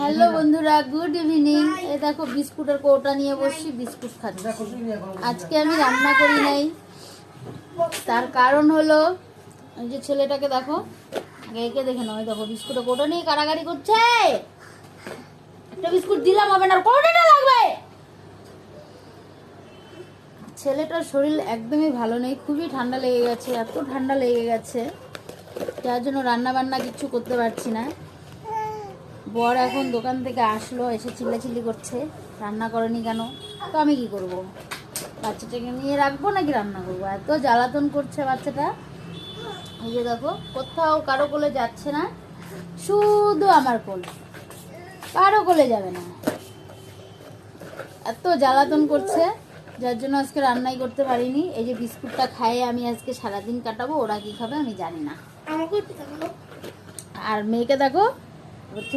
Hello বন্ধুরা, good evening. এই দেখো বিস্কুটের কৌটা নিয়ে বসছি, বিস্কুট খাচ্ছি। আজকে আমি রান্না করি নাই, তার কারণ হলো ওই যে ছেলেটাকে দেখো, একে দেখে না, ওই দেখো বিস্কুটের কৌটা নিয়ে কাড়াকাড়ি করছে। একটা বিস্কুট দিলাম হবে না, কৌটাটা লাগবে। ছেলেটার শরীর একদমই ভালো নেই, খুবই ঠান্ডা লেগে গেছে, এত ঠান্ডা লেগে গেছে যার জন্য রান্না বান্না কিচ্ছু করতে পারছি না। বর এখন দোকান থেকে আসলো, এসে চিল্লাচিল্লি করছে রান্না করেনি কেন। তো আমি কি করব, বাচ্চাটাকে নিয়ে রাখবো নাকি রান্না করবো? এত জ্বালাতন করছে বাচ্চাটা। এই যে দেখো, কোথাও কারো কোলে যাচ্ছে না, শুধু আমার কোল, কারো কোলে যাবে না। এত জ্বালাতন করছে যার জন্য আজকে রান্নাই করতে পারিনি। এই যে বিস্কুটটা খাইয়ে আমি আজকে সারাদিন কাটাবো, ওরা কি খাবে আমি জানি না। আর মেয়েকে দেখো